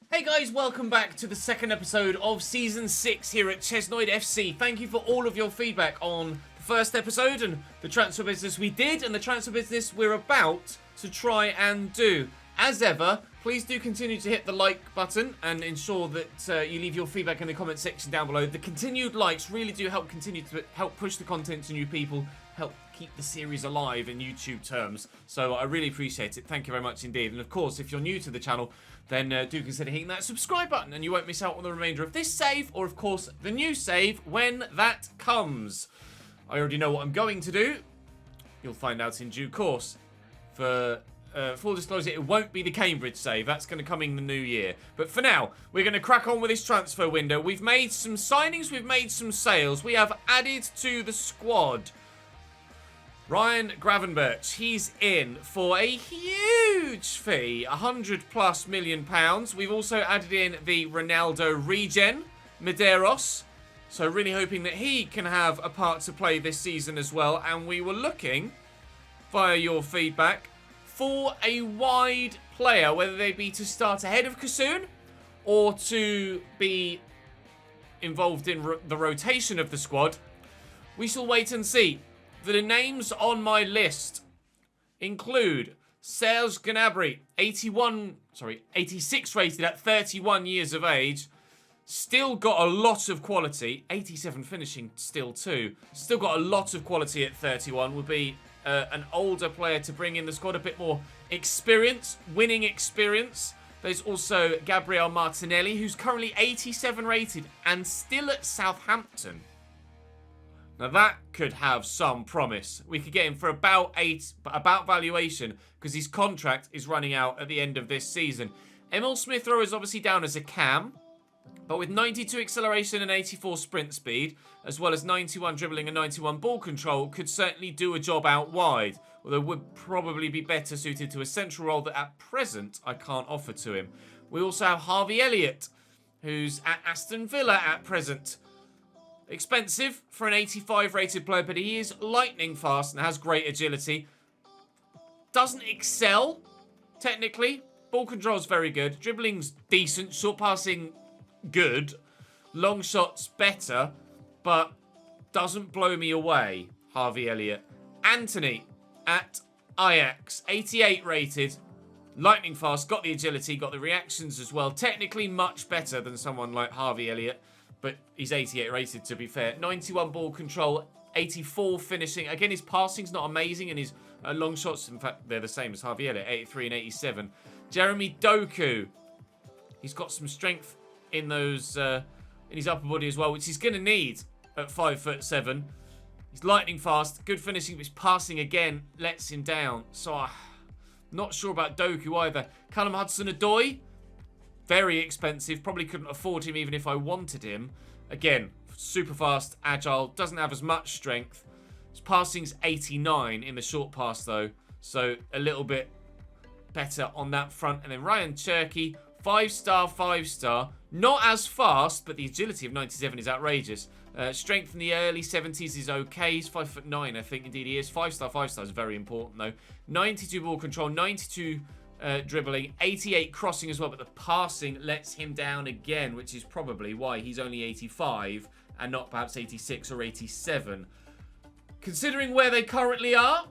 Hey guys, welcome back to the second episode of Season 6 here at Chesnoid FC. Thank you for all of your feedback on the first episode and the transfer business we did and the transfer business we're about to try and do. As ever, please do continue to hit the like button and ensure that you leave your feedback in the comment section down below. The continued likes really do help continue to help push the content to new people, help keep the series alive in YouTube terms. So I really appreciate it. Thank you very much indeed. And of course, if you're new to the channel, then do consider hitting that subscribe button and you won't miss out on the remainder of this save or, of course, the new save when that comes. I already know what I'm going to do. You'll find out in due course. For full disclosure, it won't be the Cambridge save. That's going to come in the new year. But for now, we're going to crack on with this transfer window. We've made some signings. We've made some sales. We have added to the squad Ryan Gravenberch. He's in for a huge fee, £100+ million. We've also added in the Ronaldo regen, Medeiros. So really hoping that he can have a part to play this season as well. And we were looking, via your feedback, for a wide player, whether they be to start ahead of Kassoun or to be involved in the rotation of the squad. We shall wait and see. The names on my list include Serge Gnabry, 86 rated at 31 years of age. Still got a lot of quality. 87 finishing still too. Still got a lot of quality at 31. Would be an older player to bring in the squad. A bit more experience, winning experience. There's also Gabriel Martinelli, who's currently 87 rated and still at Southampton. Now that could have some promise. We could get him for about valuation because his contract is running out at the end of this season. Emil Smith-Rowe is obviously down as a cam, but with 92 acceleration and 84 sprint speed, as well as 91 dribbling and 91 ball control, could certainly do a job out wide, although would probably be better suited to a central role that at present I can't offer to him. We also have Harvey Elliott, who's at Aston Villa at present. Expensive for an 85 rated player, but he is lightning fast and has great agility. Doesn't excel, technically. Ball control's very good. Dribbling's decent. Short passing, good. Long shots, better. But doesn't blow me away, Harvey Elliott. Anthony at Ajax, 88 rated. Lightning fast, got the agility, got the reactions as well. Technically much better than someone like Harvey Elliott. But he's 88 rated, to be fair. 91 ball control, 84 finishing. Again, his passing's not amazing, and his long shots, in fact, they're the same as Harvey Elliott, 83 and 87. Jeremy Doku. He's got some strength in those in his upper body as well, which he's going to need at 5'7". He's lightning fast, good finishing, but his passing, again, lets him down. So, I'm not sure about Doku either. Callum Hudson-Odoi. Very expensive. Probably couldn't afford him even if I wanted him. Again, super fast, agile. Doesn't have as much strength. His passing's 89 in the short pass, though. So a little bit better on that front. And then Ryan Cherky, 5-star, 5-star. Not as fast, but the agility of 97 is outrageous. Strength in the early 70s is okay. He's 5'9", I think. Indeed, he is. 5-star, 5-star is very important, though. 92 ball control, 92... dribbling, 88 crossing as well, but the passing lets him down again, which is probably why he's only 85 and not perhaps 86 or 87. Considering where they currently are,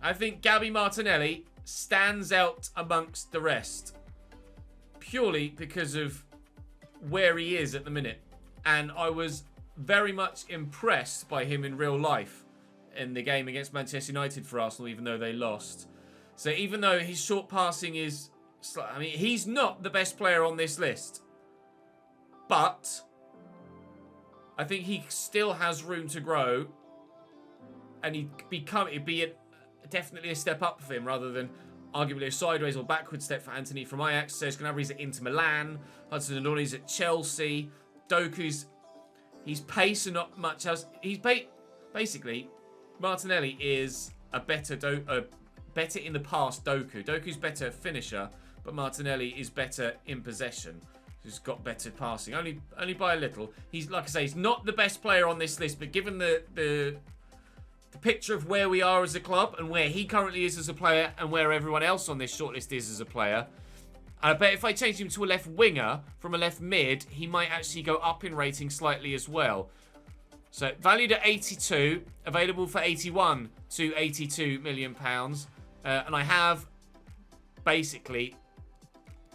I think Gabby Martinelli stands out amongst the rest purely because of where he is at the minute. And I was very much impressed by him in real life in the game against Manchester United for Arsenal, even though they lost. So even though his short passing is... I mean, he's not the best player on this list. But I think he still has room to grow. And it'd be definitely a step up for him rather than arguably a sideways or backward step for Anthony from Ajax. Serge Gnabry's at Inter Milan. Hudson-Odoi's at Chelsea. Doku's... He's pace and not much else. Basically, Martinelli is a better in the past Doku. Doku's better finisher, but Martinelli is better in possession. He's got better passing, only by a little. He's, like I say, he's not the best player on this list, but given the picture of where we are as a club and where he currently is as a player and where everyone else on this shortlist is as a player, And I bet if I change him to a left winger from a left mid, he might actually go up in rating slightly as well. So valued at 82, available for 81 to 82 million pounds. And I have basically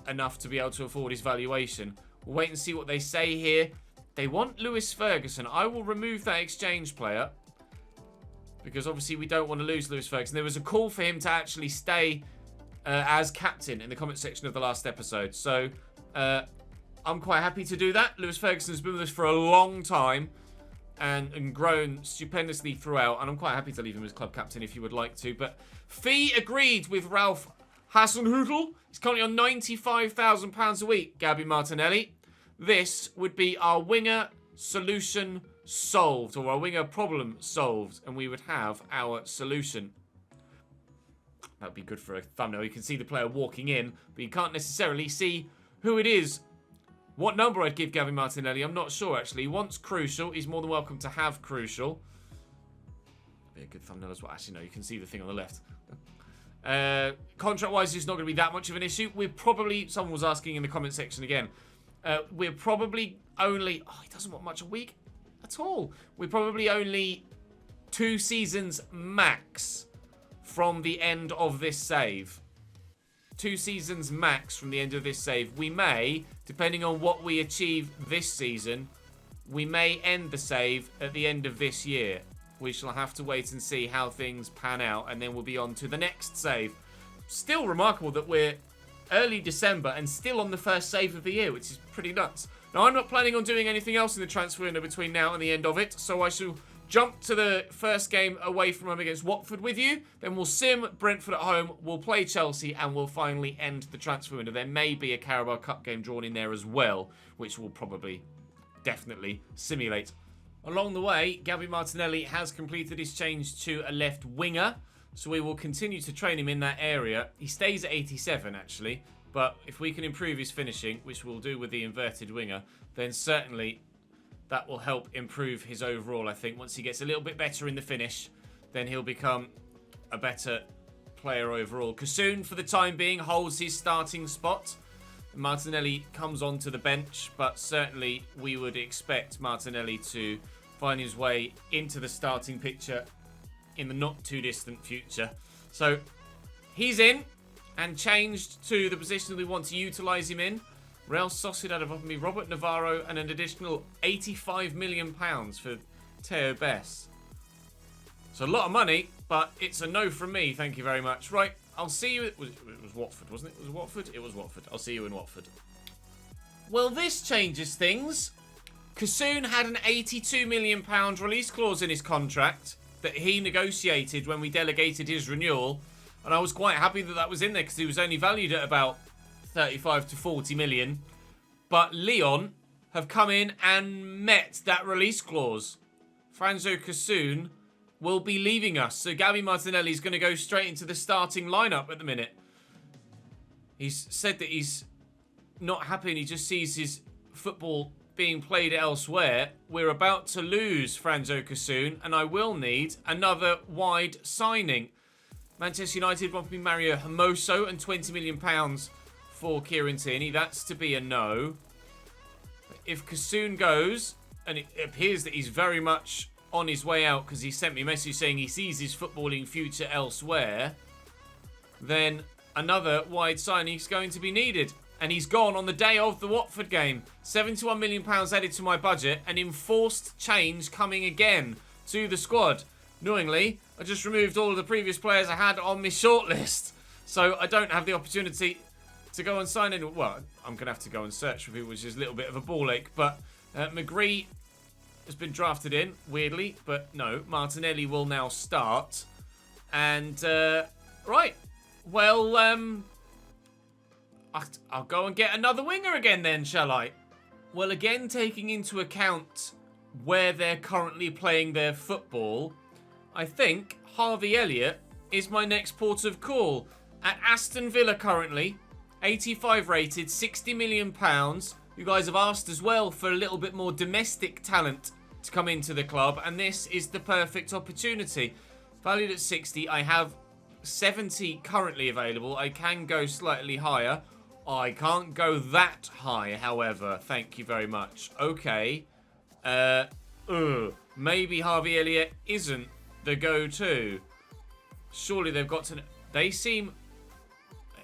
enough to be able to afford his valuation. We'll wait and see what they say here. They want Lewis Ferguson. I will remove that exchange player because obviously we don't want to lose Lewis Ferguson. There was a call for him to actually stay as captain in the comment section of the last episode. So I'm quite happy to do that. Lewis Ferguson has been with us for a long time and grown stupendously throughout. And I'm quite happy to leave him as club captain if you would like to. But fee agreed with Ralph Hasenhüttl. He's currently on £95,000 a week, Gabby Martinelli. This would be our winger solution solved, or our winger problem solved, and we would have our solution. That would be good for a thumbnail. You can see the player walking in, but you can't necessarily see who it is. What number I'd give Gabby Martinelli, I'm not sure, actually. He wants Crucial. He's more than welcome to have Crucial. Be a good thumbnail as well. Actually, no, you can see the thing on the left. Contract-wise, it's not going to be that much of an issue. We're probably... Someone was asking in the comment section again. We're probably only... Oh, he doesn't want much a week at all. We're probably only 2 seasons max from the end of this save. 2 seasons max from the end of this save. We may, depending on what we achieve this season, we may end the save at the end of this year. We shall have to wait and see how things pan out, and then we'll be on to the next save. Still remarkable that we're early December and still on the first save of the year, which is pretty nuts. Now, I'm not planning on doing anything else in the transfer window between now and the end of it, so I shall jump to the first game away from home against Watford with you. Then we'll sim Brentford at home, we'll play Chelsea, and we'll finally end the transfer window. There may be a Carabao Cup game drawn in there as well, which will probably definitely simulate. Along the way, Gabby Martinelli has completed his change to a left winger, so we will continue to train him in that area. He stays at 87, actually, but if we can improve his finishing, which we'll do with the inverted winger, then certainly that will help improve his overall, I think. Once he gets a little bit better in the finish, then he'll become a better player overall. Kassoun, for the time being, holds his starting spot. Martinelli comes onto the bench, but certainly we would expect Martinelli to find his way into the starting picture in the not too distant future. So he's in and changed to the position that we want to utilise him in. Real Sociedad have offered me Robert Navarro and an additional £85 million for Theo Bess. So a lot of money, but it's a no from me. Thank you very much. Right, I'll see you... It was Watford, wasn't it? Was it Watford? It was Watford. I'll see you in Watford. Well, this changes things. Kassoun had an £82 million release clause in his contract that he negotiated when we delegated his renewal. And I was quite happy that that was in there because he was only valued at about 35 to 40 million. But Lyon have come in and met that release clause. Franzo Kassoun will be leaving us. So Gabby Martinelli is going to go straight into the starting lineup at the minute. He's said that he's not happy and he just sees his football being played elsewhere. We're about to lose Franzo Kassoun and I will need another wide signing. Manchester United want me Mario Hermoso and £20 million for Kieran Tierney. That's to be a no. If Kassoun goes, and it appears that he's very much on his way out because he sent me a message saying he sees his footballing future elsewhere, then another wide signing is going to be needed. And he's gone on the day of the Watford game. £71 million added to my budget. An enforced change coming again to the squad. Annoyingly, I just removed all of the previous players I had on my shortlist. So I don't have the opportunity to go and sign in. Well, I'm going to have to go and search for people, which is a little bit of a ball ache. But McGree has been drafted in, weirdly. But no, Martinelli will now start. And, right. Well, I'll go and get another winger again then, shall I? Well, again, taking into account where they're currently playing their football, I think Harvey Elliott is my next port of call. At Aston Villa currently, 85 rated, £60 million. You guys have asked as well for a little bit more domestic talent to come into the club, and this is the perfect opportunity. Valued at 60, I have 70 currently available. I can go slightly higher. I can't go that high, however. Thank you very much. Okay. Maybe Harvey Elliott isn't the go-to. Surely they've got to... They seem...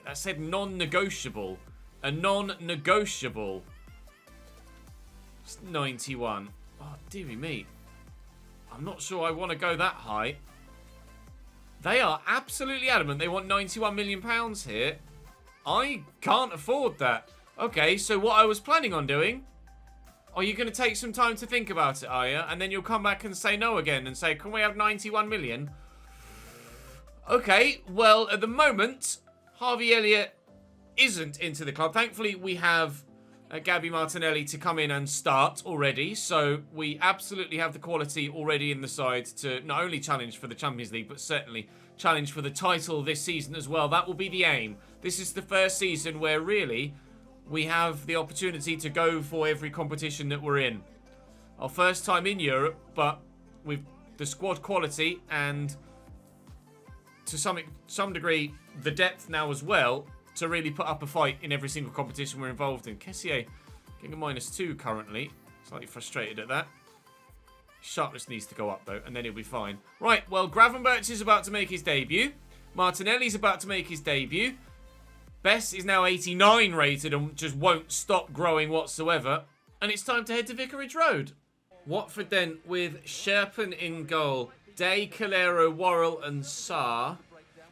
That said non-negotiable. A non-negotiable. It's 91. Oh, dearie me. I'm not sure I want to go that high. They are absolutely adamant they want £91 million here. I can't afford that. Okay, so what I was planning on doing... Are you going to take some time to think about it, are you? And then you'll come back and say no again and say, can we have 91 million? Okay, well, at the moment, Harvey Elliott isn't into the club. Thankfully, we have Gabby Martinelli to come in and start already. So we absolutely have the quality already in the side to not only challenge for the Champions League, but certainly challenge for the title this season as well. That will be the aim. This is the first season where really... we have the opportunity to go for every competition that we're in. Our first time in Europe, but with the squad quality and to some degree the depth now as well to really put up a fight in every single competition we're involved in. Kessie getting a -2 currently. Slightly frustrated at that. Sharpness needs to go up though, and then he'll be fine. Right, well, Gravenberch is about to make his debut. Martinelli's about to make his debut. Bess is now 89 rated and just won't stop growing whatsoever. And it's time to head to Vicarage Road. Watford then with Sherpen in goal. Day, Calero, Worrell and Sarr.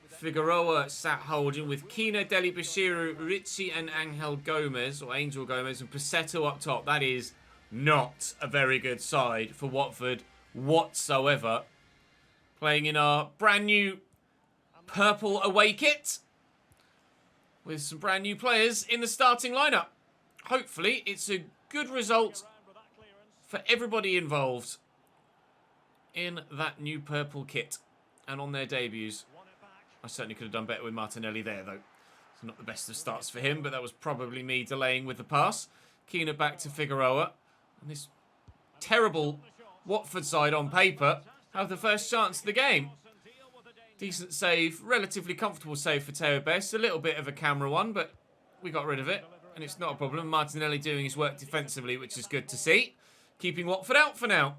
Figueroa sat holding with Kina, Deli Bashiru, Ritchie and Angel Gomez. Or Angel Gomez and Passetto up top. That is not a very good side for Watford whatsoever. Playing in our brand new purple away kit. With some brand new players in the starting lineup. Hopefully, it's a good result for everybody involved in that new purple kit and on their debuts. I certainly could have done better with Martinelli there, though. It's not the best of starts for him, but that was probably me delaying with the pass. Keena back to Figueroa. And this terrible Watford side on paper have the first chance of the game. Decent save, relatively comfortable save for Teo Bess. A little bit of a camera one, but we got rid of it. And it's not a problem. Martinelli doing his work defensively, which is good to see. Keeping Watford out for now.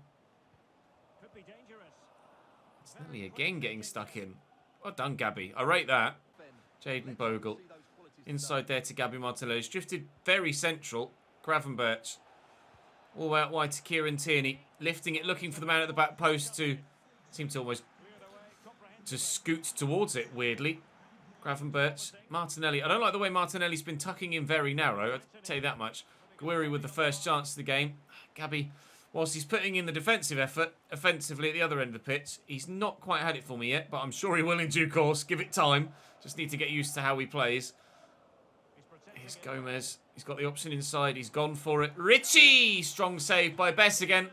Martinelli again getting stuck in. Well done, Gabby. I rate that. Jaden Bogle. Inside there to Gabby Martinelli. He's drifted very central. Gravenberch. All the way out wide to Kieran Tierney. Lifting it, looking for the man at the back post to... seem to almost... to scoot towards it, weirdly. Gravenberch, Martinelli. I don't like the way Martinelli's been tucking in very narrow, I'll tell you that much. Guiri with the first chance of the game. Gabby, whilst he's putting in the defensive effort, offensively at the other end of the pitch, he's not quite had it for me yet, but I'm sure he will in due course. Give it time. Just need to get used to how he plays. Here's Gomez. He's got the option inside. He's gone for it. Ritchie! Strong save by Bess again.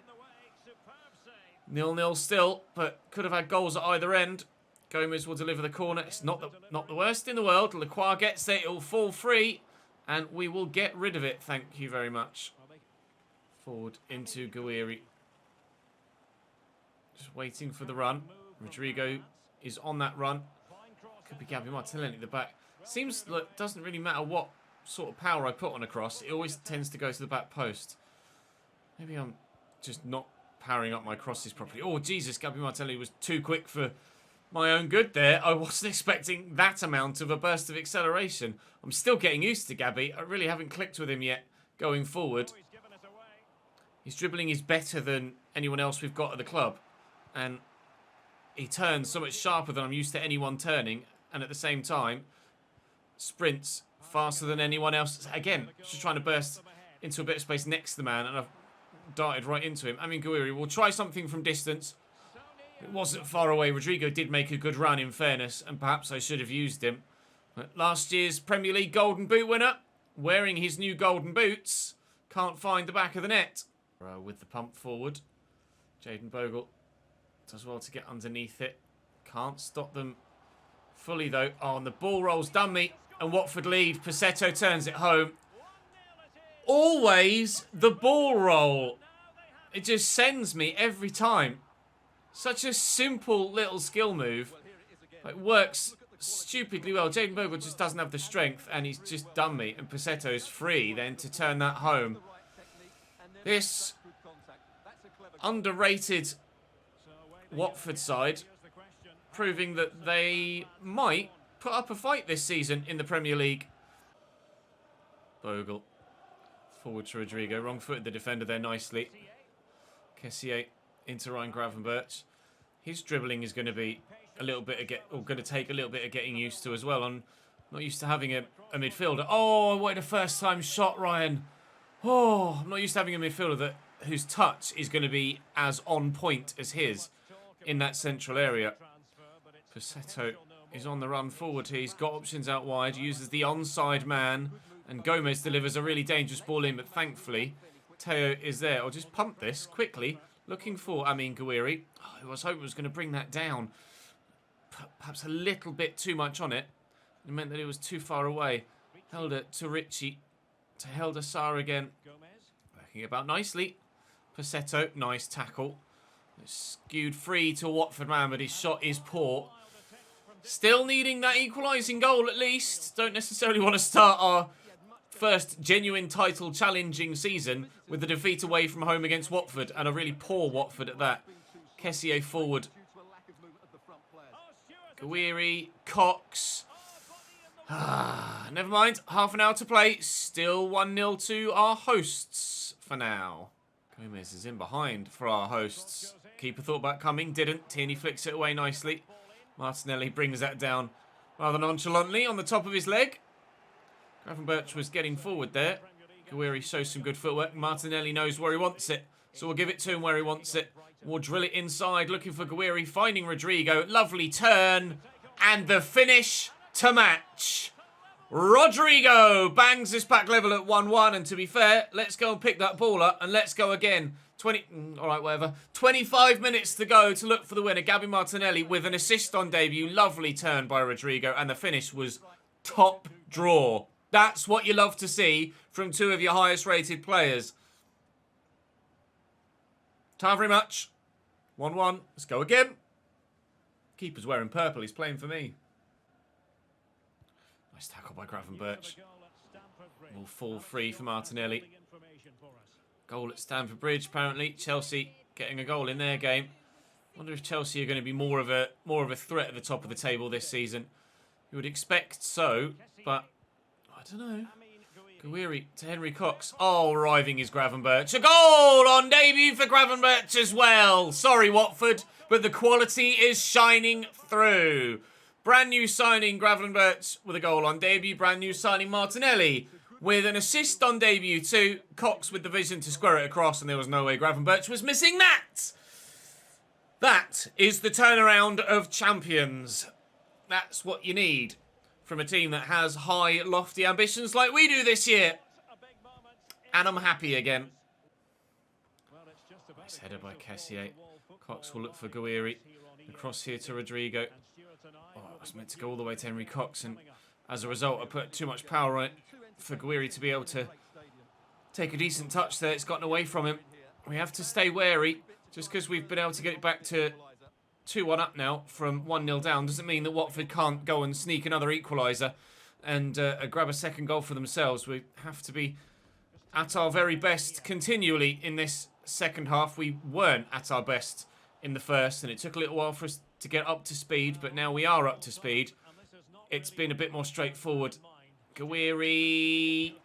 0-0 still, but could have had goals at either end. Gomez will deliver the corner. It's not the worst in the world. Lacroix gets it. It'll fall free. And we will get rid of it. Thank you very much. Forward into Guiri. Just waiting for the run. Rodrigo is on that run. Could be Gabby Martinelli at the back. Seems like it doesn't really matter what sort of power I put on a cross. It always tends to go to the back post. Maybe I'm just not powering up my crosses properly. Oh, Jesus. Gabby Martinelli was too quick for... my own good there. I wasn't expecting that amount of a burst of acceleration. I'm still getting used to Gabby. I really haven't clicked with him yet going forward. His dribbling is better than anyone else we've got at the club. And he turns so much sharper than I'm used to anyone turning. And at the same time, sprints faster than anyone else. Again, just trying to burst into a bit of space next to the man. And I've darted right into him. I mean, Guiri will try something from distance. It wasn't far away. Rodrigo did make a good run, in fairness, and perhaps I should have used him. But last year's Premier League Golden Boot winner, wearing his new golden boots, can't find the back of the net. With the pump forward, Jaden Bogle does well to get underneath it. Can't stop them fully, though. Oh, and the ball roll's done me, and Watford lead. Passetto turns it home. Always the ball roll. It just sends me every time. Such a simple little skill move. It works stupidly well. Jaden Bogle just doesn't have the strength, and he's just done me. And Passetto's free then to turn that home. This underrated Watford side proving that they might put up a fight this season in the Premier League. Bogle. Forward to Rodrigo. Wrong-footed the defender there nicely. Kessie into Ryan Gravenberch. His dribbling is going to be a little bit going to take a little bit of getting used to as well. I'm not used to having a midfielder. Oh, what a first-time shot, Ryan. Oh, I'm not used to having a midfielder whose touch is going to be as on point as his in that central area. Passetto is on the run forward. He's got options out wide. Uses the onside man. And Gomez delivers a really dangerous ball in. But thankfully, Teo is there. I'll just pump this quickly. Looking for Amin Gouiri. Oh, I was hoping was going to bring that down. Perhaps a little bit too much on it. It meant that it was too far away. Held it to Richie. To Helder Sarr again. Working about nicely. Passetto. Nice tackle. Skewed free to Watford man, but his shot is poor. Still needing that equalising goal at least. Don't necessarily want to start our first genuine title challenging season with the defeat away from home against Watford, and a really poor Watford at that. Kessie forward. Gouiri, Cox. Never mind. Half an hour to play. Still 1-0 to our hosts for now. Gomez is in behind for our hosts. Keeper thought about coming, didn't. Tierney flicks it away nicely. Martinelli brings that down rather nonchalantly on the top of his leg. Gravenberch was getting forward there. Gouiri shows some good footwork. Martinelli knows where he wants it, so we'll give it to him where he wants it. We'll drill it inside, looking for Gouiri, finding Rodrigo. Lovely turn, and the finish to match. Rodrigo bangs this back level at 1-1, and to be fair, let's go and pick that ball up, and let's go again. 25 minutes to go to look for the winner. Gabby Martinelli with an assist on debut. Lovely turn by Rodrigo, and the finish was top draw. That's what you love to see from two of your highest rated players. Time very much. 1-1. Let's go again. Keeper's wearing purple. He's playing for me. Nice tackle by Gravenberch. Will fall free for Martinelli. Goal at Stamford Bridge, apparently. Chelsea getting a goal in their game. Wonder if Chelsea are going to be more of a threat at the top of the table this season. You would expect so, but I don't know. Gouiri to Henry Cox. Oh, arriving is Gravenberch. A goal on debut for Gravenberch as well. Sorry, Watford, but the quality is shining through. Brand new signing Gravenberch with a goal on debut. Brand new signing Martinelli with an assist on debut too. Cox with the vision to square it across, and there was no way Gravenberch was missing that. That is the turnaround of champions. That's what you need from a team that has high, lofty ambitions like we do this year. And I'm happy again. Nice header by Kessie. Cox will look for Gouiri. Across here to Rodrigo. Oh, it was meant to go all the way to Henry Cox, and as a result, I put too much power on it for Gouiri to be able to take a decent touch there. It's gotten away from him. We have to stay wary. Just because we've been able to get it back to 2-1 up now from 1-0 down doesn't mean that Watford can't go and sneak another equaliser and grab a second goal for themselves. We have to be at our very best continually in this second half. We weren't at our best in the first, and it took a little while for us to get up to speed, but now we are up to speed. It's been a bit more straightforward. Gouiri.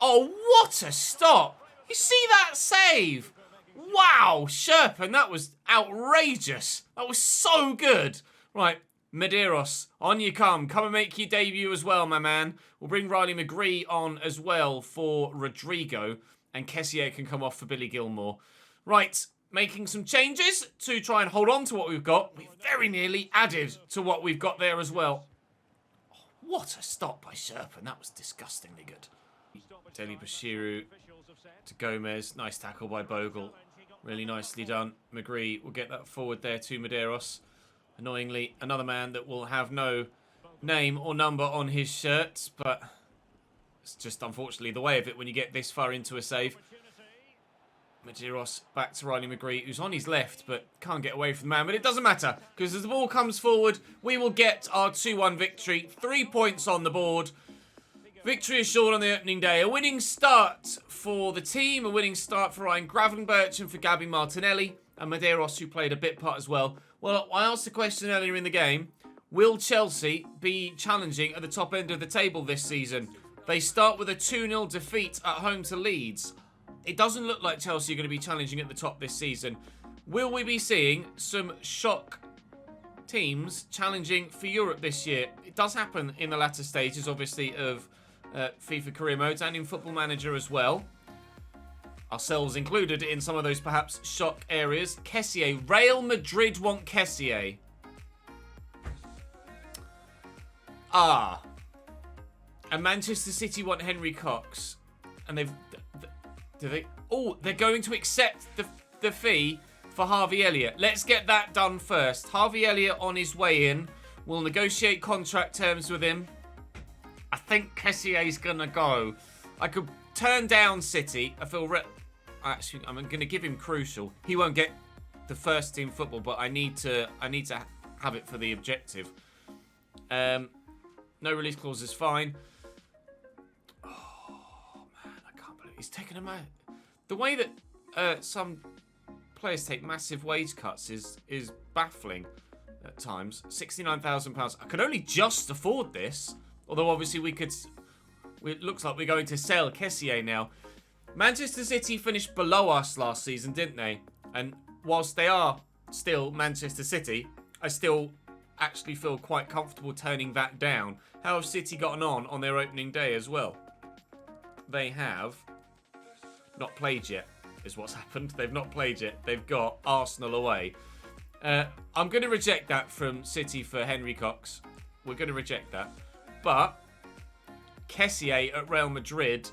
Oh, what a stop! You see that save? Wow, Sherpen, that was outrageous. That was so good. Right, Medeiros, on you come. Come and make your debut as well, my man. We'll bring Riley McGree on as well for Rodrigo, and Kessie can come off for Billy Gilmore. Right, making some changes to try and hold on to what we've got. We very nearly added to what we've got there as well. Oh, what a stop by Sherpen. That was disgustingly good. Deli Bashiru to Gomez. Nice tackle by Bogle. Really nicely done. McGree will get that forward there to Medeiros. Annoyingly, another man that will have no name or number on his shirt, but it's just unfortunately the way of it when you get this far into a save. Medeiros back to Riley McGree, who's on his left, but can't get away from the man. But it doesn't matter, because as the ball comes forward, we will get our 2-1 victory. 3 points on the board. Victory assured on the opening day. A winning start for the team. A winning start for Ryan Gravenberch and for Gabby Martinelli. And Medeiros, who played a bit part as well. Well, I asked the question earlier in the game. Will Chelsea be challenging at the top end of the table this season? They start with a 2-0 defeat at home to Leeds. It doesn't look like Chelsea are going to be challenging at the top this season. Will we be seeing some shock teams challenging for Europe this year? It does happen in the latter stages, obviously, of FIFA career modes and in Football Manager as well. Ourselves included in some of those perhaps shock areas. Kessie. Real Madrid want Kessie. And Manchester City want Henry Cox. And they've... Do they? Oh, they're going to accept the fee for Harvey Elliott. Let's get that done first. Harvey Elliott on his way in. We'll negotiate contract terms with him. I think Kessie's going to go. I could turn down City. I feel... Actually, I'm going to give him crucial. He won't get the first team football, but I need to have it for the objective. No release clause is fine. He's taken a man. The way that some players take massive wage cuts is baffling at times. £69,000. I can only just afford this. Although obviously we could. It looks like we're going to sell Kessie now. Manchester City finished below us last season, didn't they? And whilst they are still Manchester City, I still actually feel quite comfortable turning that down. How have City gotten on their opening day as well? They have not played yet, is what's happened. They've not played yet. They've got Arsenal away. I'm going to reject that from City for Henry Cox. We're going to reject that. But Kessie at Real Madrid,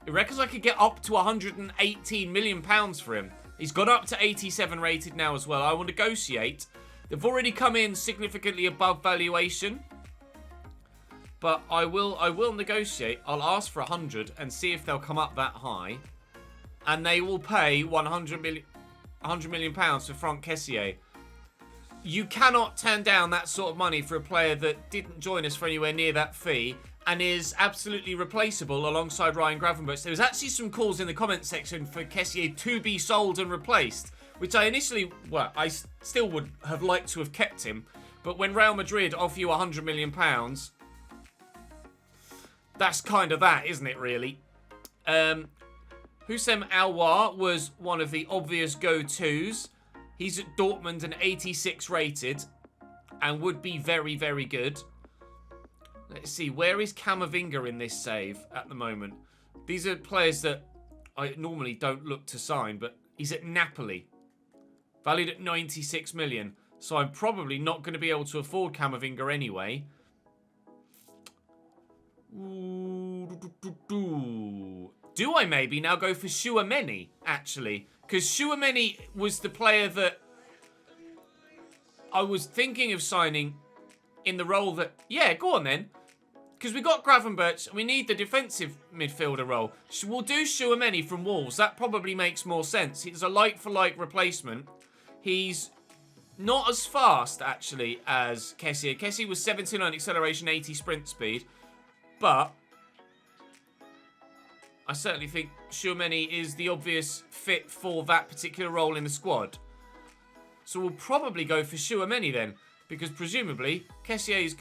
he reckons I could get up to £118 million for him. He's got up to 87 rated now as well. I will negotiate. They've already come in significantly above valuation. But I will negotiate. I'll ask for 100 and see if they'll come up that high. And they will pay £100 million for Franck Kessie. You cannot turn down that sort of money for a player that didn't join us for anywhere near that fee and is absolutely replaceable alongside Ryan Gravenberch. There was actually some calls in the comment section for Kessie to be sold and replaced, which I initially, well, I still would have liked to have kept him. But when Real Madrid offer you £100 million, that's kind of that, isn't it, really? Houssem Aouar was one of the obvious go-tos. He's at Dortmund and 86 rated and would be very, very good. Let's see, where is Camavinga in this save at the moment? These are players that I normally don't look to sign, but he's at Napoli, valued at 96 million. So I'm probably not going to be able to afford Camavinga anyway. Do I maybe now go for Tchouaméni, actually? Because Tchouaméni was the player that I was thinking of signing in the role that... Yeah, go on then. Because we got Gravenberch and we need the defensive midfielder role. We'll do Tchouaméni from Wolves. That probably makes more sense. He's a like-for-like replacement. He's not as fast, actually, as Kessie. Kessie was 79 acceleration, 80 sprint speed. But I certainly think Tchouaméni is the obvious fit for that particular role in the squad. So we'll probably go for Tchouaméni then, because presumably Kessie is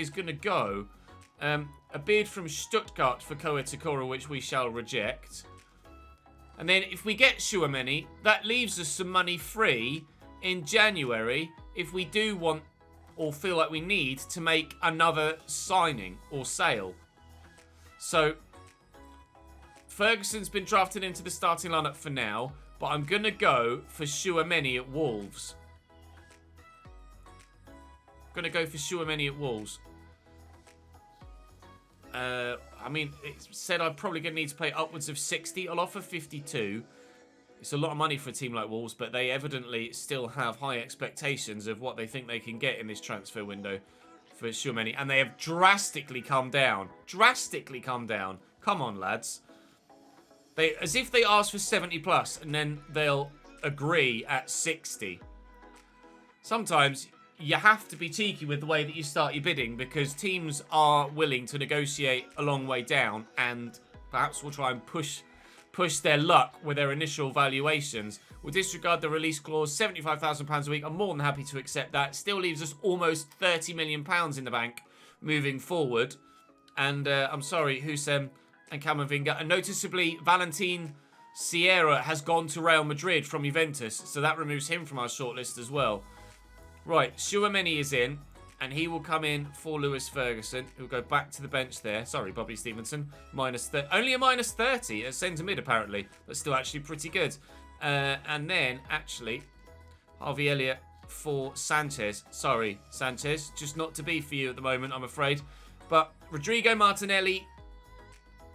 gonna go. A bid from Stuttgart for Koa Takura, which we shall reject. And then if we get Tchouaméni, that leaves us some money free in January if we do want or feel like we need to make another signing or sale. So Ferguson's been drafted into the starting lineup for now, but I'm going to go for Tchouaméni at Wolves. Going to go for Tchouaméni at Wolves. I mean, it said I'm probably going to need to pay upwards of 60. I'll offer 52. It's a lot of money for a team like Wolves, but they evidently still have high expectations of what they think they can get in this transfer window for Tchouaméni. And they have drastically come down. Drastically come down. Come on, lads. As if they ask for 70 plus and then they'll agree at 60. Sometimes you have to be cheeky with the way that you start your bidding because teams are willing to negotiate a long way down and perhaps will try and push their luck with their initial valuations. We'll disregard the release clause, £75,000 a week. I'm more than happy to accept that. Still leaves us almost £30 million in the bank moving forward. And I'm sorry, Hussein and Camavinga. And noticeably, Valentin Sierra has gone to Real Madrid from Juventus. So that removes him from our shortlist as well. Right, Tchouaméni is in. And he will come in for Lewis Ferguson, who'll go back to the bench there. Sorry, Bobby Stevenson. Only a minus 30 at centre mid, apparently. But still actually pretty good. And then, actually, Harvey Elliott for Sanchez. Sorry, Sanchez. Just not to be for you at the moment, I'm afraid. But Rodrigo Martinelli.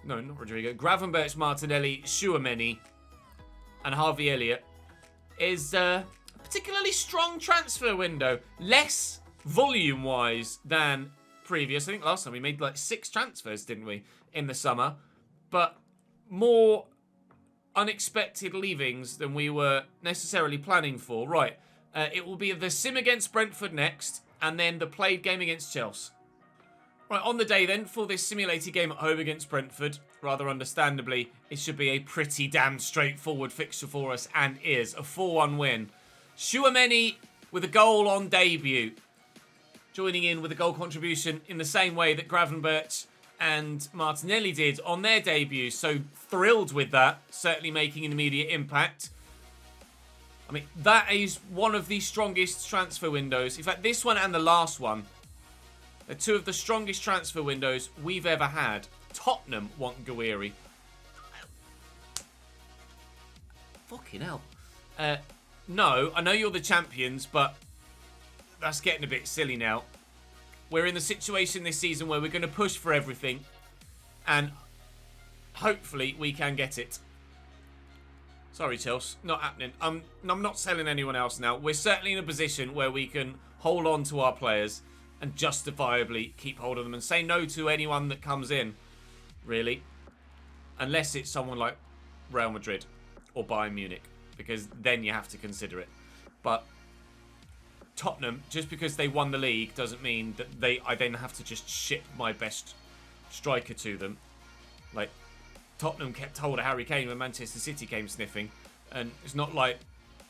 No, not Rodrigo. Gravenberch, Martinelli, Tchouaméni, and Harvey Elliott is a particularly strong transfer window. Less volume-wise than previous. I think last time we made like 6 transfers, didn't we, in the summer? But more unexpected leavings than we were necessarily planning for. Right, it will be the sim against Brentford next, and then the played game against Chelsea. Right, on the day then, for this simulated game at home against Brentford, rather understandably, it should be a pretty damn straightforward fixture for us, and is a 4-1 win. Tchouaméni with a goal on debut, joining in with a goal contribution in the same way that Gravenberch and Martinelli did on their debut. So thrilled with that, certainly making an immediate impact. I mean, that is one of the strongest transfer windows. In fact, this one and the last one are 2 of the strongest transfer windows we've ever had. Tottenham want Gouiri. Fucking hell. No, I know you're the champions, but that's getting a bit silly now. We're in the situation this season where we're going to push for everything. And hopefully we can get it. Sorry, Chelsea. Not happening. I'm not selling anyone else now. We're certainly in a position where we can hold on to our players and justifiably keep hold of them and say no to anyone that comes in, really. Unless it's someone like Real Madrid or Bayern Munich, because then you have to consider it. But Tottenham, just because they won the league doesn't mean that I then have to just ship my best striker to them. Like, Tottenham kept hold of Harry Kane when Manchester City came sniffing, and it's not like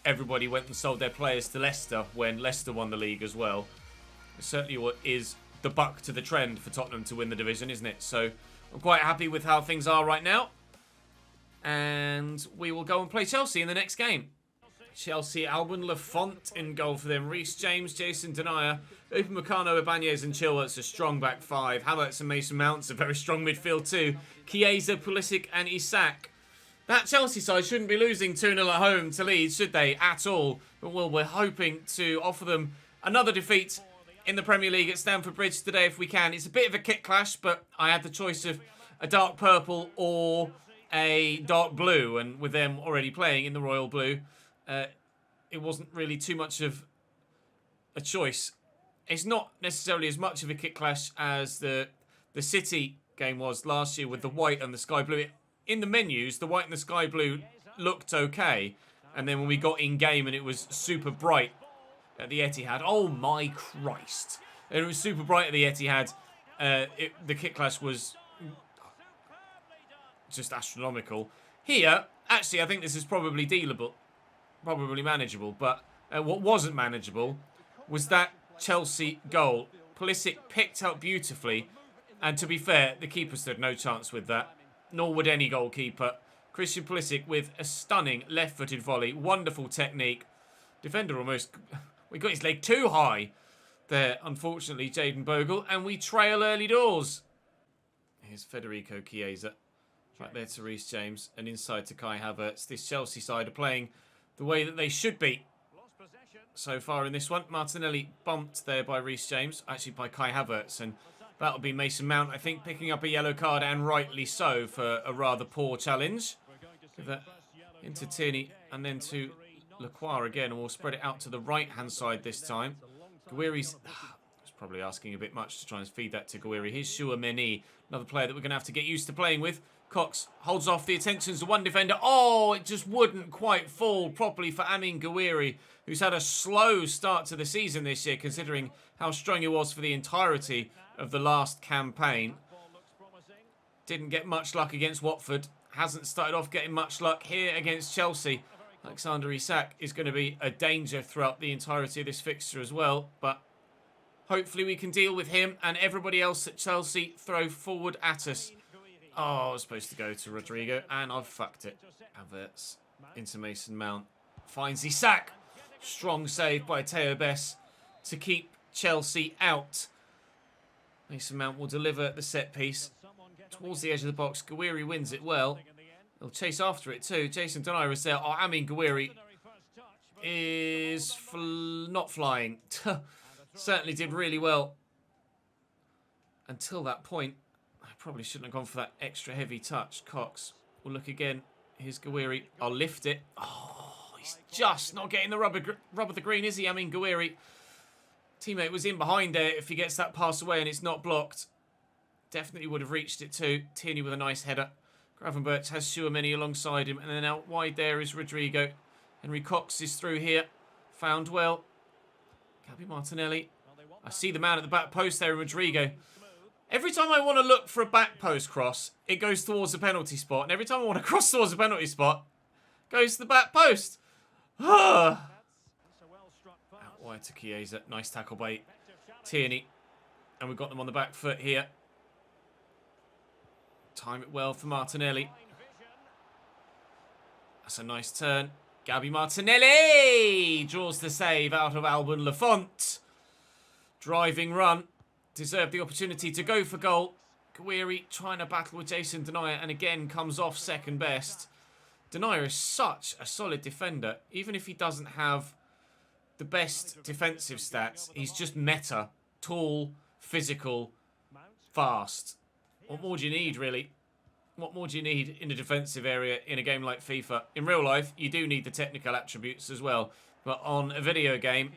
everybody went and sold their players to Leicester when Leicester won the league as well. It certainly is the buck to the trend for Tottenham to win the division, isn't it? So I'm quite happy with how things are right now. And we will go and play Chelsea in the next game. Chelsea, Alban Lafont in goal for them. Reece James, Jason Denayer, Upamecano, Ibanez and Chilwert's a strong back 5. Havertz and Mason Mount's a very strong midfield too. Chiesa, Pulisic and Isak. That Chelsea side shouldn't be losing 2-0 at home to Leeds, should they? At all. But well, we're hoping to offer them another defeat in the Premier League at Stamford Bridge today if we can. It's a bit of a kit clash, but I had the choice of a dark purple or a dark blue, and with them already playing in the royal blue, it wasn't really too much of a choice. It's not necessarily as much of a kit clash as the City game was last year with the white and the sky blue. In the menus, the white and the sky blue looked okay, and then when we got in game and it was super bright at the Etihad, oh my Christ, it was super bright at the Etihad. The kit clash was just astronomical. Here, actually, I think this is probably dealable, probably manageable, but what wasn't manageable was that Chelsea goal. Pulisic picked up beautifully, and to be fair, the keeper stood no chance with that, nor would any goalkeeper. Christian Pulisic with a stunning left-footed volley, wonderful technique. Defender almost, we got his leg too high there, unfortunately, Jayden Bogle, and we trail early doors. Here's Federico Chiesa. Right there to Reece James and inside to Kai Havertz. This Chelsea side are playing the way that they should be so far in this one. Martinelli bumped there by Reece James, actually by Kai Havertz, and that'll be Mason Mount, I think, picking up a yellow card, and rightly so, for a rather poor challenge. Give that into Tierney and then to Lacroix again, and we'll spread it out to the right-hand side this time. Gouiri's Probably asking a bit much to try and feed that to Gouiri. Here's Chouameni, another player that we're going to have to get used to playing with. Cox holds off the attentions of one defender. Oh, it just wouldn't quite fall properly for Amine Gouiri, who's had a slow start to the season this year, considering how strong he was for the entirety of the last campaign. Didn't get much luck against Watford. Hasn't started off getting much luck here against Chelsea. Alexander Isak is going to be a danger throughout the entirety of this fixture as well, but hopefully we can deal with him and everybody else that Chelsea throw forward at us. Oh, I was supposed to go to Rodrigo, and I've fucked it. Havertz into Mason Mount. Finds Isak. Strong save by Theo Bess to keep Chelsea out. Mason Mount will deliver the set piece towards the edge of the box. Gouiri wins it well. He'll chase after it too. Jason Denayer is there. Oh, I mean, Gouiri is not flying. Certainly did really well until that point. I probably shouldn't have gone for that extra heavy touch. Cox will look again. Here's Gouiri. I'll lift it. Oh, he's just not getting the rub of the green, is he? I mean, Gouiri. Teammate was in behind there. If he gets that pass away and it's not blocked, definitely would have reached it too. Tierney with a nice header. Gravenberch has Chouameni alongside him. And then out wide there is Rodrigo. Henry Cox is through here. Found well. Gabi Martinelli. I see the man at the back post there in Rodrigo. Every time I want to look for a back post cross, it goes towards the penalty spot. And every time I want to cross towards the penalty spot, it goes to the back post. Out wide to Chiesa. Nice tackle by Tierney. And we've got them on the back foot here. Time it well for Martinelli. That's a nice turn. Gabi Martinelli draws the save out of Alban Lafont. Driving run. Deserved the opportunity to go for goal. Gouiri trying to battle with Jason Denayer and again comes off second best. Denayer is such a solid defender. Even if he doesn't have the best defensive stats, he's just meta. Tall, physical, fast. What more do you need, really? What more do you need in the defensive area in a game like FIFA? In real life, you do need the technical attributes as well. But on a video game,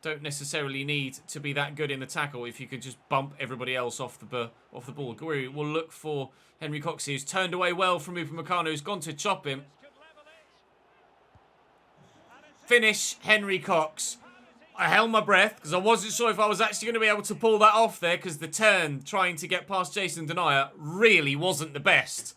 don't necessarily need to be that good in the tackle if you could just bump everybody else off the ball. Gouiri will look for Henry Cox, who's turned away well from Upamecano, who's gone to chop him. Finish Henry Cox. I held my breath because I wasn't sure if I was actually going to be able to pull that off there because the turn trying to get past Jason Denayer really wasn't the best.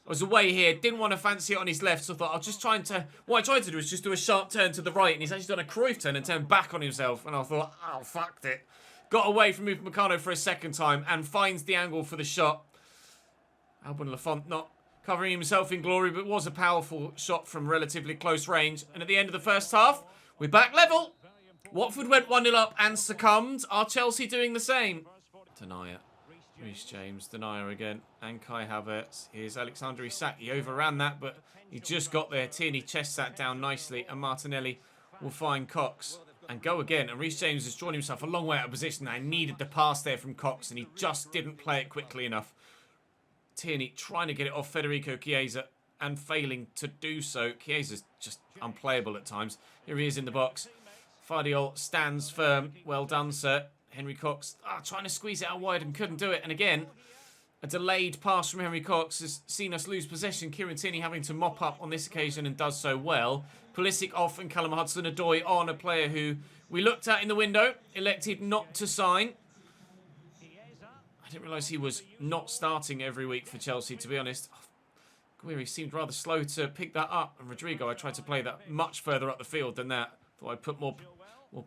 I was away here, didn't want to fancy it on his left, so I thought I'll just try and what I tried to do was just do a sharp turn to the right, and he's actually done a Cruyff turn and turned back on himself, and I thought, oh, fucked it. Got away from Upamecano for a second time and finds the angle for the shot. Alban Lafont not covering himself in glory, but was a powerful shot from relatively close range. And at the end of the first half, we're back level. Watford went 1-0 up and succumbed. Are Chelsea doing the same? Denayer. Reece James. Denayer again. And Kai Havertz. Here's Alexander Isak. He overran that, but he just got there. Tierney chests that down nicely. And Martinelli will find Cox and go again. And Reece James has drawn himself a long way out of position. I needed the pass there from Cox, and he just didn't play it quickly enough. Tierney trying to get it off Federico Chiesa and failing to do so. Chiesa's just unplayable at times. Here he is in the box. Fardiol stands firm. Well done, sir. Henry Cox trying to squeeze it out wide and couldn't do it. And again, a delayed pass from Henry Cox has seen us lose possession. Kieran Tierney having to mop up on this occasion and does so well. Pulisic off and Callum Hudson-Odoi on, a player who we looked at in the window, elected not to sign. I didn't realise he was not starting every week for Chelsea, to be honest. Gouiri seemed rather slow to pick that up. And Rodrigo, I tried to play that much further up the field than that. Thought I'd put more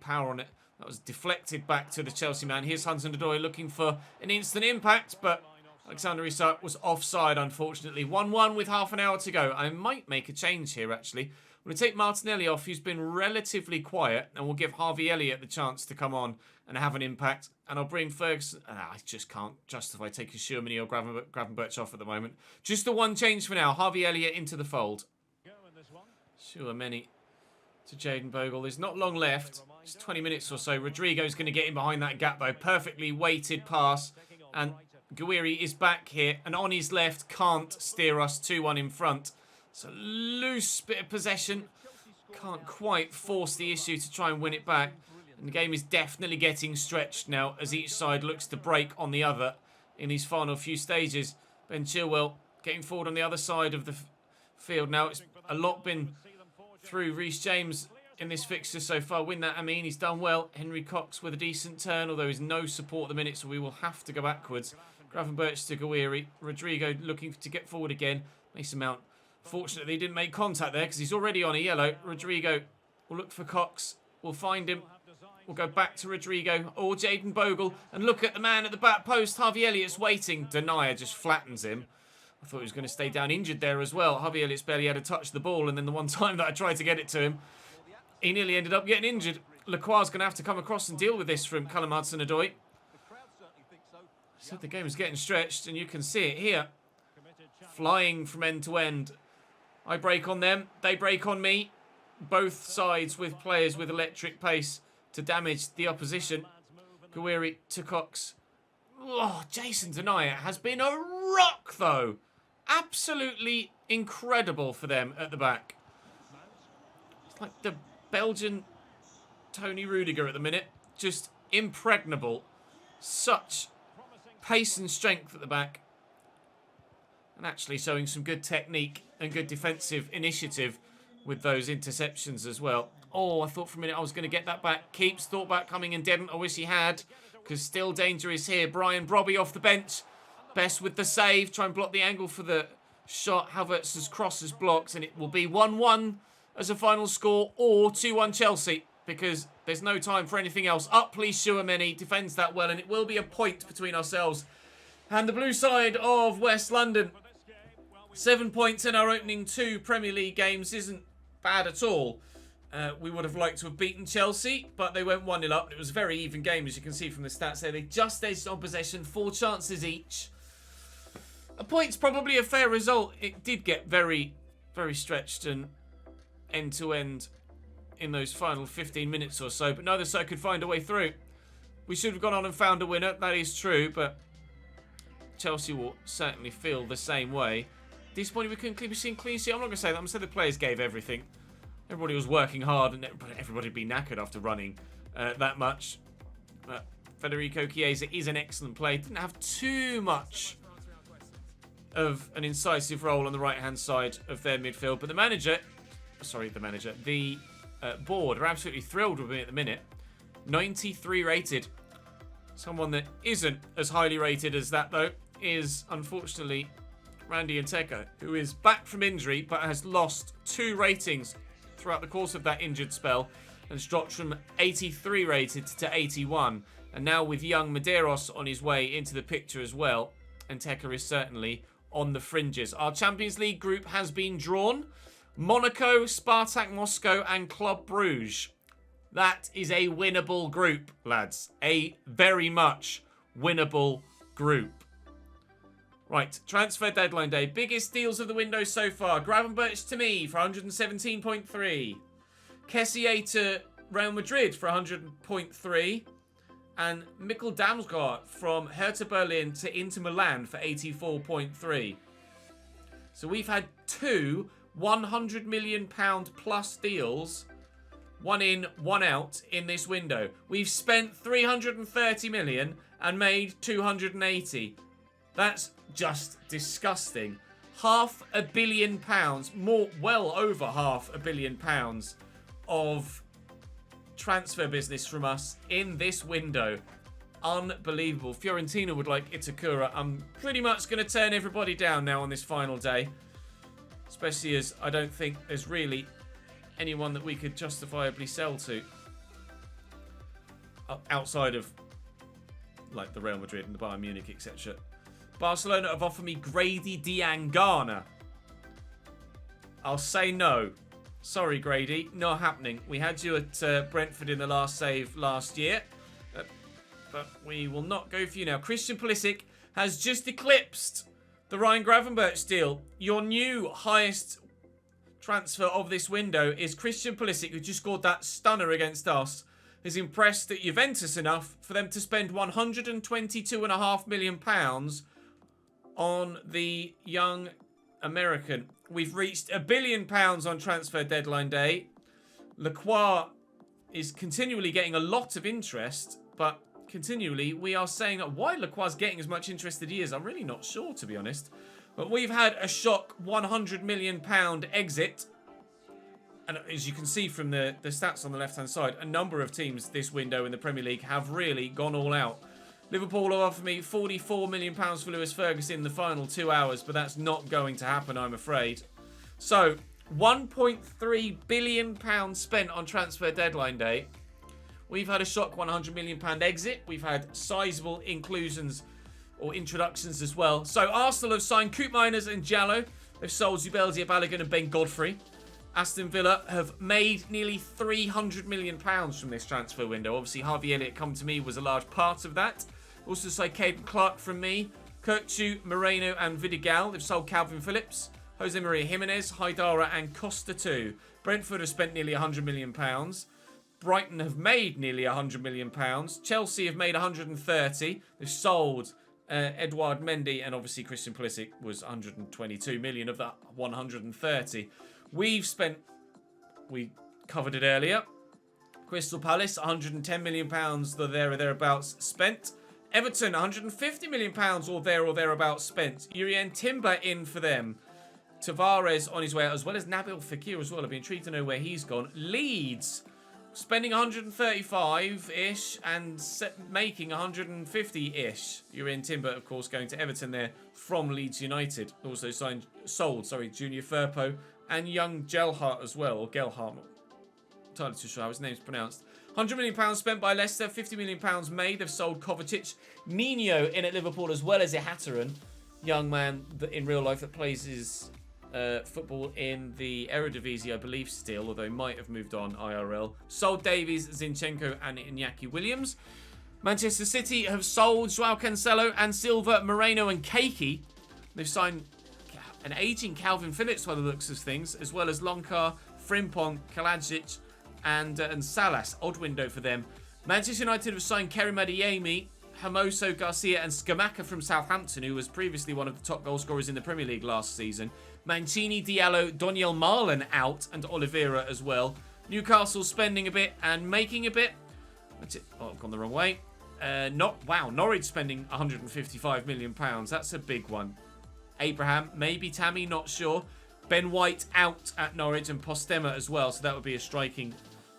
power on it. That was deflected back to the Chelsea man. Here's Hudson-Odoi looking for an instant impact, but Alexander Isak was offside, unfortunately. 1-1 with half an hour to go. I might make a change here, actually. I'm going to take Martinelli off, who's been relatively quiet, and we'll give Harvey Elliott the chance to come on and have an impact. And I'll bring Ferguson. I just can't justify taking Chouameni or Gravenberch off at the moment. Just the one change for now. Harvey Elliott into the fold. Chouameni to Jayden Bogle. There's not long left. It's 20 minutes or so. Rodrigo's going to get in behind that gap, though. Perfectly weighted pass. And Gouiri is back here. And on his left, can't steer us 2-1 in front. It's a loose bit of possession. Can't quite force the issue to try and win it back. And the game is definitely getting stretched now as each side looks to break on the other in these final few stages. Ben Chilwell getting forward on the other side of the field now. It's a lot been through Reece James in this fixture so far. Win that, I mean, he's done well. Henry Cox with a decent turn, although he's no support at the minute, so we will have to go backwards. Gravenberch to Gawiri. Rodrigo looking to get forward again. Mason Mount, fortunately, didn't make contact there because he's already on a yellow. Rodrigo will look for Cox. We'll find him. We'll go back to Rodrigo or Jayden Bogle. And look at the man at the back post. Harvey Elliott's waiting. Denier just flattens him. I thought he was going to stay down injured there as well. Harvey Elliott's barely had to touch the ball. And then the one time that I tried to get it to him, he nearly ended up getting injured. Lacroix's going to have to come across and deal with this from Callum Hudson-Odoi. So the game is getting stretched, and you can see it here. Flying from end to end. I break on them. They break on me. Both sides with players with electric pace to damage the opposition. Gawiri to Cox. Oh, Jason Denier has been a rock, though. Absolutely incredible for them at the back. It's like the Belgian Tony Rudiger at the minute. Just impregnable. Such pace and strength at the back. And actually showing some good technique and good defensive initiative with those interceptions as well. Oh, I thought for a minute I was going to get that back. Keeps thought about coming and didn't. I wish he had, because still danger is here. Brian Brobby off the bench. Best with the save. Try and block the angle for the shot. Havertz's cross is blocked, and it will be 1-1 as a final score, or 2-1 Chelsea, because there's no time for anything else. Up, please, Chouameni defends that well, and it will be a point between ourselves and the blue side of West London. 7 points in our opening 2 Premier League games isn't bad at all. We would have liked to have beaten Chelsea, but they went 1-0 up. It was a very even game, as you can see from the stats there. They just edged on possession, 4 chances each. A point's probably a fair result. It did get very, very stretched and end-to-end in those final 15 minutes or so, but neither side could find a way through. We should have gone on and found a winner, that is true, but Chelsea will certainly feel the same way. Disappointed we couldn't keep seeing clean sheet. I'm not going to say that. I'm going to say the players gave everything. Everybody was working hard, and everybody would be knackered after running that much. Federico Chiesa is an excellent player. Didn't have too much of an incisive role on the right-hand side of their midfield, but the board are absolutely thrilled with me at the minute. 93 rated. Someone that isn't as highly rated as that, though, is unfortunately Randy Nteka, who is back from injury but has lost 2 ratings throughout the course of that injured spell and has dropped from 83 rated to 81. And now with young Medeiros on his way into the picture as well, Nteka is certainly on the fringes. Our Champions League group has been drawn. Monaco, Spartak Moscow and Club Brugge. That is a winnable group, lads. A very much winnable group. Right, transfer deadline day. Biggest deals of the window so far. Gravenberch to me for 117.3. Kessie to Real Madrid for 100.3. And Mikkel Damsgaard from Hertha Berlin to Inter Milan for 84.3. So we've had 2 £100 million plus deals. 1 in, 1 out in this window. We've spent 330 million and made 280. That's just disgusting. £500 million, well over £500 million of transfer business from us in this window. Unbelievable. Fiorentina would like Itakura. I'm pretty much going to turn everybody down now on this final day. Especially as I don't think there's really anyone that we could justifiably sell to. Outside of like the Real Madrid and the Bayern Munich, etc. Barcelona have offered me Grady Diangana. I'll say no. Sorry, Grady. Not happening. We had you at Brentford in the last save last year. But we will not go for you now. Christian Pulisic has just eclipsed the Ryan Gravenberch deal. Your new highest transfer of this window is Christian Pulisic, who just scored that stunner against us. Has impressed at Juventus enough for them to spend £122.5 million on the young American. We've reached £1 billion on transfer deadline day. Lacroix is continually getting a lot of interest, but continually we are saying that why Lacroix's getting as much interest as he is, I'm really not sure, to be honest. But we've had a shock £100 million exit. And as you can see from the stats on the left-hand side, a number of teams this window in the Premier League have really gone all out. Liverpool have offered me £44 million for Lewis Ferguson in the final 2 hours, but that's not going to happen, I'm afraid. So, £1.3 billion spent on transfer deadline day. We've had a shock £100 million exit. We've had sizable inclusions or introductions as well. So Arsenal have signed Coop Miners and Jallo. They've sold Zubeldia, Balogun and Ben Godfrey. Aston Villa have made nearly £300 million from this transfer window. Obviously, Harvey Elliott come to me was a large part of that. Also signed Caden Clark from me. Kirkchu, Moreno and Vidigal. They've sold Calvin Phillips. Jose Maria Jimenez, Haidara and Costa too. Brentford have spent nearly £100 million. Brighton have made nearly £100 million. Chelsea have made 130. They've sold Edouard Mendy, and obviously Christian Pulisic was 122 million of that 130. We covered it earlier. Crystal Palace, £110 million there or thereabouts spent. Everton, £150 million or there or thereabouts spent. Urian Timber in for them. Tavares on his way out, as well as Nabil Fekir as well. I'd be intrigued to know where he's gone. Leeds spending 135-ish and making 150-ish. Urian Timber, of course, going to Everton there from Leeds United. Also sold, Junior Firpo and young Gelhart as well, or Gelhart. Not entirely too sure how his name's pronounced. £100 million spent by Leicester, £50 million made. They've sold Kovacic. Nino in at Liverpool, as well as Ihataren, young man that in real life that plays his football in the Eredivisie, I believe still, although he might have moved on IRL. Sold Davies, Zinchenko and Iñaki Williams. Manchester City have sold Joao Cancelo and Silva, Moreno and Keiki. They've signed an aging Calvin Phillips by the looks of things, as well as Lonkar, Frimpong, Kalajic and Salas. Odd window for them. Manchester United have signed Kerim Adeyemi, Hermoso Garcia and Scamacca from Southampton, who was previously one of the top goal scorers in the Premier League last season. Mancini, Diallo, Doniel Marlon out, and Oliveira as well. Newcastle spending a bit and making a bit. That's it. Oh, I've gone the wrong way. Norwich spending £155 million. That's a big one. Abraham, maybe Tammy, not sure. Ben White out at Norwich and Postema as well, so that would be a striking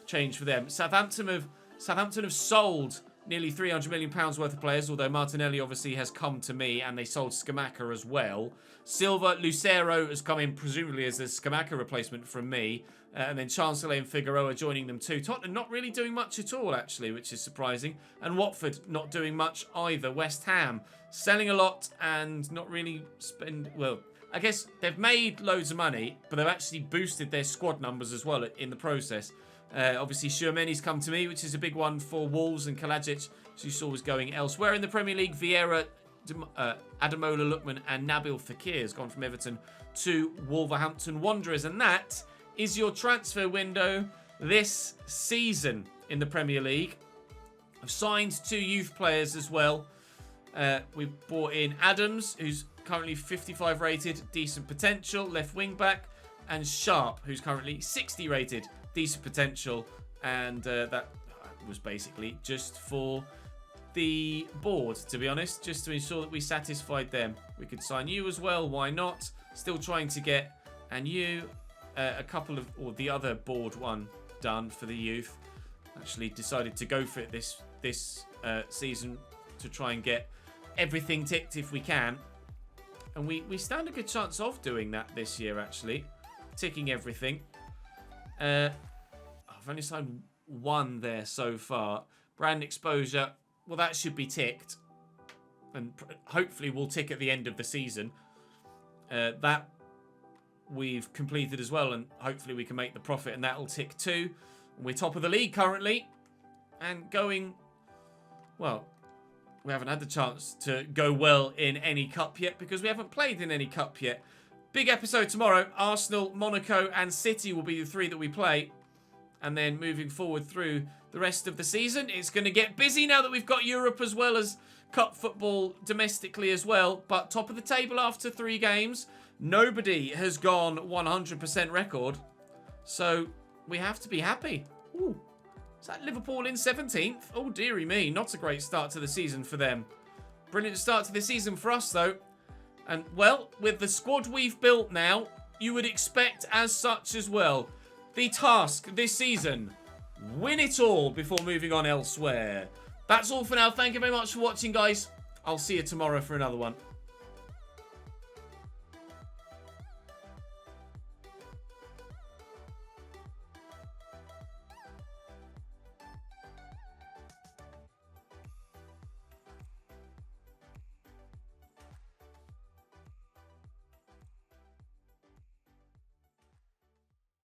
change for them. Southampton have sold nearly £300 million worth of players, although Martinelli obviously has come to me, and they sold Scamacca as well. Silva, Lucero has come in presumably as a Scamacca replacement from me, and then Chancellor and Figueroa joining them too. Tottenham not really doing much at all, actually, which is surprising. And Watford not doing much either. West Ham selling a lot and not really well, I guess they've made loads of money, but they've actually boosted their squad numbers as well in the process. Obviously, Tchouameni's come to me, which is a big one for Wolves, and Kalajic, as you saw, was going elsewhere in the Premier League. Vieira, Ademola Lookman and Nabil Fekir has gone from Everton to Wolverhampton Wanderers. And that is your transfer window this season in the Premier League. I've signed 2 youth players as well. We've brought in Adams, who's currently 55 rated, decent potential, left wing back, and Sharp, who's currently 60 rated, decent potential, and that was basically just for the board, to be honest, just to ensure that we satisfied them. We could sign you as well, why not? Still trying to get, and you, a couple of, or the other board one done for the youth. Actually decided to go for it this season to try and get everything ticked if we can. And we stand a good chance of doing that this year, actually. Ticking everything. I've only signed 1 there so far. Brand exposure. Well, that should be ticked. And hopefully we'll tick at the end of the season. That we've completed as well. And hopefully we can make the profit. And that'll tick too. And we're top of the league currently. And going... Well... We haven't had the chance to go well in any cup yet because we haven't played in any cup yet. Big episode tomorrow. Arsenal, Monaco and City will be the 3 that we play. And then moving forward through the rest of the season, it's going to get busy now that we've got Europe as well as cup football domestically as well. But top of the table after 3 games. Nobody has gone 100% record. So we have to be happy. Ooh. Is that Liverpool in 17th? Oh, dearie me. Not a great start to the season for them. Brilliant start to the season for us, though. And, well, with the squad we've built now, you would expect as such as well. The task this season, win it all before moving on elsewhere. That's all for now. Thank you very much for watching, guys. I'll see you tomorrow for another one.